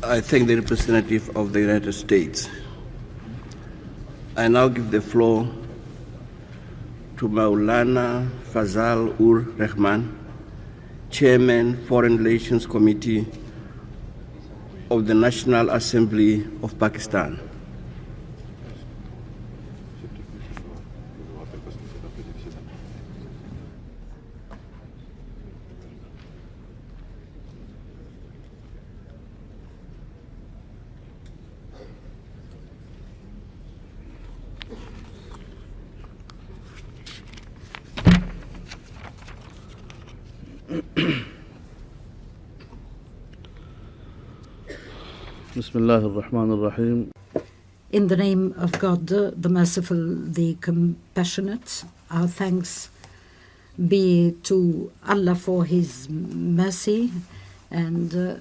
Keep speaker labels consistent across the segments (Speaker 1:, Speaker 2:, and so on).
Speaker 1: I thank the representative of the United States. I now give the floor to Molana Fazl-u-rahman, Chairman, Foreign Relations Committee of the National Assembly of Pakistan.
Speaker 2: Bismillah ar-Rahman ar-Rahim.
Speaker 3: In the name of God, the Merciful, the Compassionate, our thanks be to Allah for His mercy and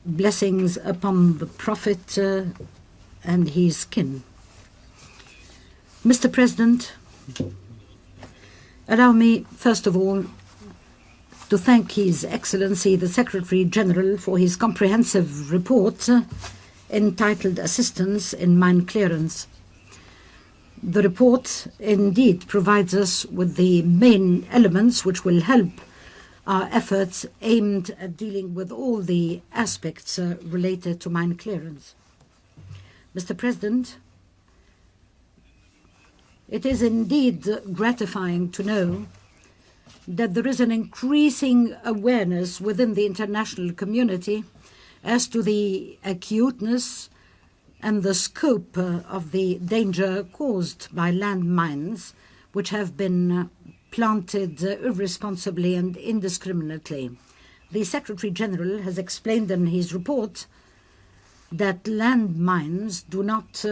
Speaker 3: blessings upon the Prophet and his kin. Mr. President, allow me first of all to thank His Excellency the Secretary General for his comprehensive report entitled Assistance in Mine Clearance. The report indeed provides us with the main elements which will help our efforts aimed at dealing with all the aspects related to mine clearance. Mr. President, it is indeed gratifying to know that there is an increasing awareness within the international community as to the acuteness and the scope of the danger caused by landmines which have been planted irresponsibly and indiscriminately. The Secretary General has explained in his report that landmines do not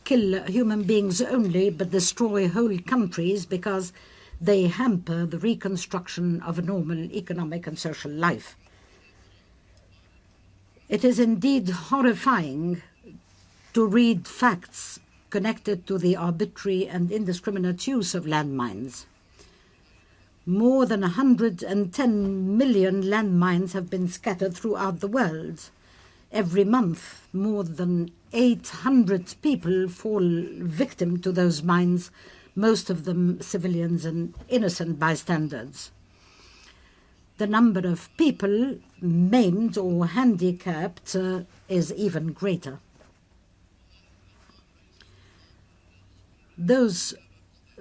Speaker 3: kill human beings only, but destroy whole countries because they hamper the reconstruction of a normal economic and social life. It is indeed horrifying to read facts connected to the arbitrary and indiscriminate use of landmines. More than 110 million landmines have been scattered throughout the world. Every month, more than 800 people fall victim to those mines, most of them civilians and innocent bystanders. The number of people maimed or handicapped is even greater. Those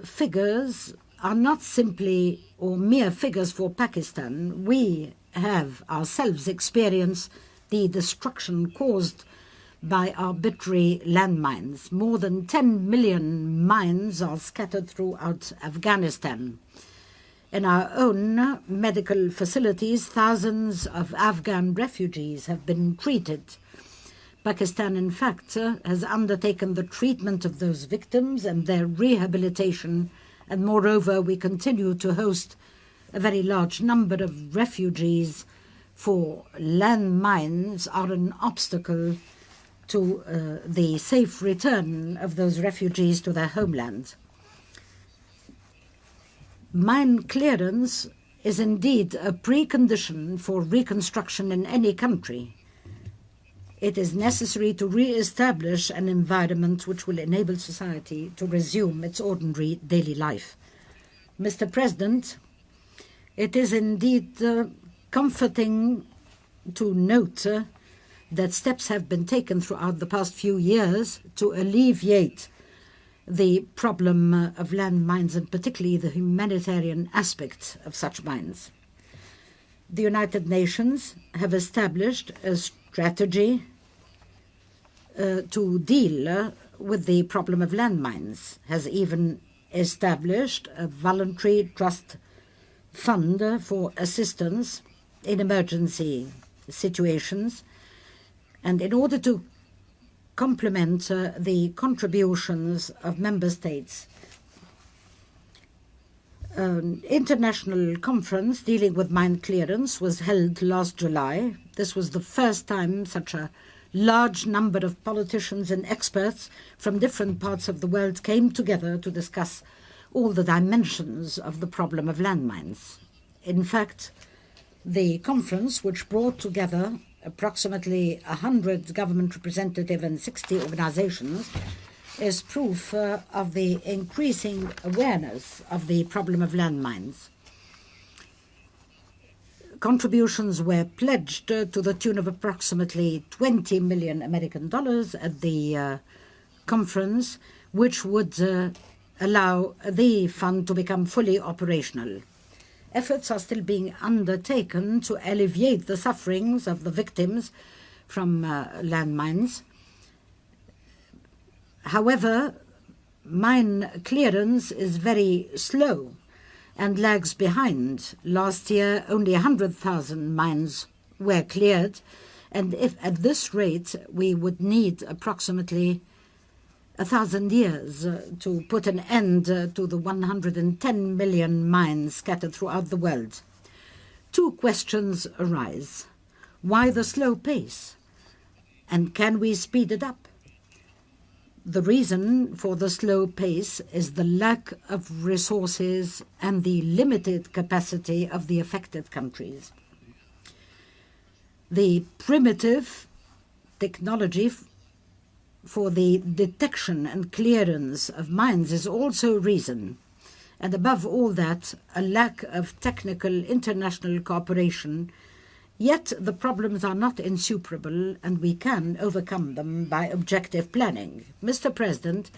Speaker 3: figures are not simply or mere figures for Pakistan. We have ourselves experienced the destruction caused by arbitrary landmines. More than 10 million mines are scattered throughout Afghanistan. In our own medical facilities, thousands of Afghan refugees have been treated. Pakistan, in fact, has undertaken the treatment of those victims and their rehabilitation, and moreover, we continue to host a very large number of refugees, for landmines are an obstacle to the safe return of those refugees to their homeland. Mine clearance is indeed a precondition for reconstruction in any country. It is necessary to re-establish an environment which will enable society to resume its ordinary daily life. Mr. President, it is indeed comforting to note that steps have been taken throughout the past few years to alleviate the problem of landmines, and particularly the humanitarian aspect of such mines. The United Nations have established a strategy to deal with the problem of landmines, has even established a voluntary trust fund for assistance in emergency situations, and in order to complement the contributions of member states, an international conference dealing with mine clearance was held last July. This was the first time such a large number of politicians and experts from different parts of the world came together to discuss all the dimensions of the problem of landmines. In fact, the conference, which brought together approximately 100 government representatives and 60 organizations is proof of the increasing awareness of the problem of landmines. Contributions were pledged to the tune of approximately $20 million American at the conference, which would allow the fund to become fully operational. Efforts are still being undertaken to alleviate the sufferings of the victims from landmines. However, mine clearance is very slow and lags behind. Last year, only 100,000 mines were cleared, and if at this rate, we would need approximately 1,000 years to put an end to the 110 million mines scattered throughout the world. Two questions arise. Why the slow pace? And can we speed it up? The reason for the slow pace is the lack of resources and the limited capacity of the affected countries. The primitive technology for the detection and clearance of mines is also a reason. And above all that, a lack of technical international cooperation. Yet the problems are not insuperable, and we can overcome them by objective planning. Mr. President,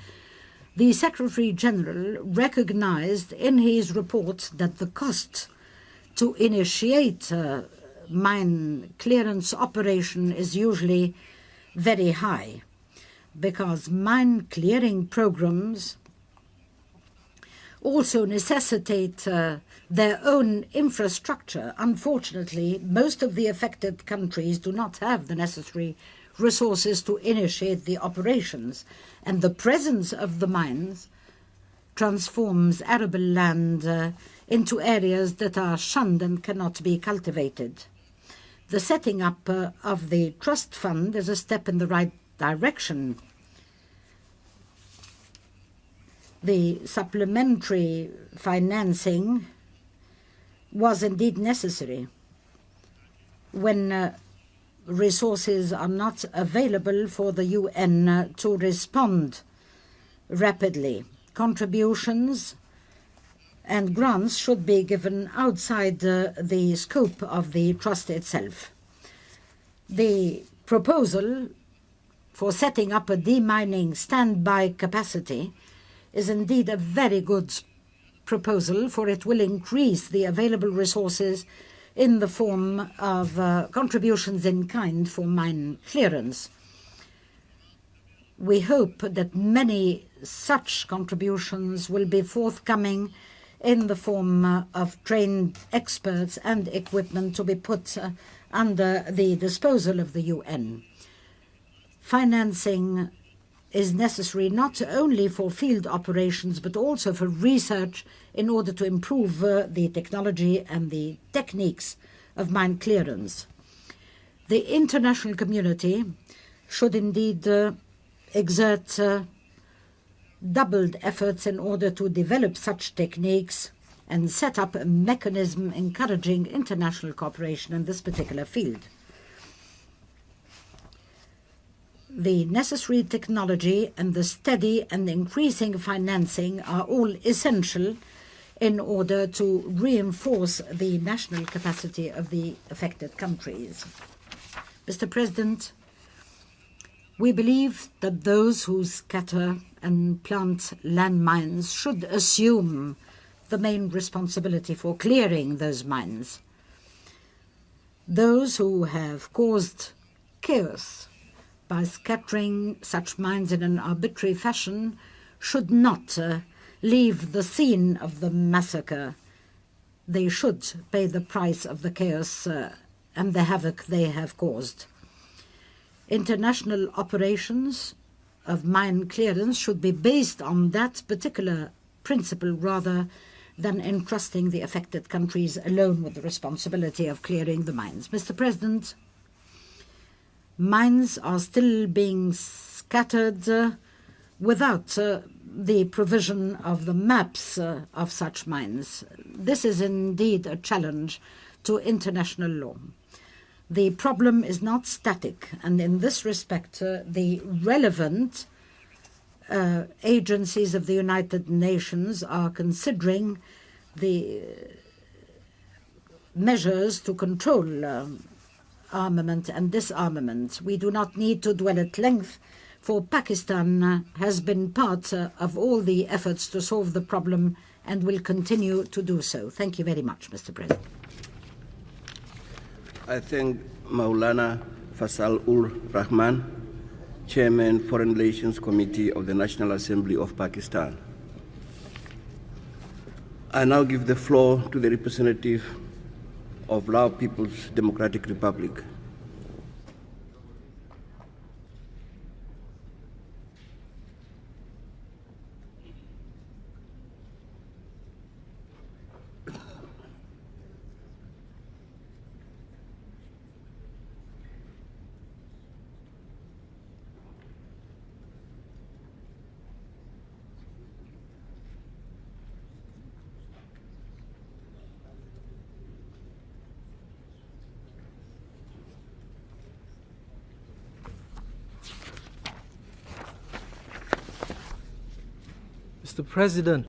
Speaker 3: the Secretary General recognized in his report that the cost to initiate mine clearance operation is usually very high, because mine clearing programs also necessitate their own infrastructure. Unfortunately, most of the affected countries do not have the necessary resources to initiate the operations, and the presence of the mines transforms arable land into areas that are shunned and cannot be cultivated. The setting up of the trust fund is a step in the right direction. The supplementary financing was indeed necessary when resources are not available for the UN to respond rapidly. Contributions and grants should be given outside the scope of the trust itself. The proposal for setting up a demining standby capacity is indeed a very good proposal, for it will increase the available resources in the form of contributions in kind for mine clearance. We hope that many such contributions will be forthcoming in the form of trained experts and equipment to be put under the disposal of the UN. Financing is necessary not only for field operations but also for research in order to improve the technology and the techniques of mine clearance. The international community should indeed exert doubled efforts in order to develop such techniques and set up a mechanism encouraging international cooperation in this particular field. The necessary technology and the steady and increasing financing are all essential in order to reinforce the national capacity of the affected countries. Mr. President, we believe that those who scatter and plant landmines should assume the main responsibility for clearing those mines. Those who have caused chaos by scattering such mines in an arbitrary fashion should not leave the scene of the massacre. They should pay the price of the chaos and the havoc they have caused. International operations of mine clearance should be based on that particular principle rather than entrusting the affected countries alone with the responsibility of clearing the mines. Mr. President, mines are still being scattered without the provision of the maps of such mines. This is indeed a challenge to international law. The problem is not static, and in this respect, the relevant agencies of the United Nations are considering the measures to control armament and disarmament. We do not need to dwell at length, for Pakistan has been part of all the efforts to solve the problem and will continue to do so. Thank you very much, Mr. President.
Speaker 1: I thank Molana Fazl-u-rahman, Chairman, Foreign Relations Committee of the National Assembly of Pakistan. I now give the floor to the representative of Lao People's Democratic Republic.
Speaker 4: Mr. President,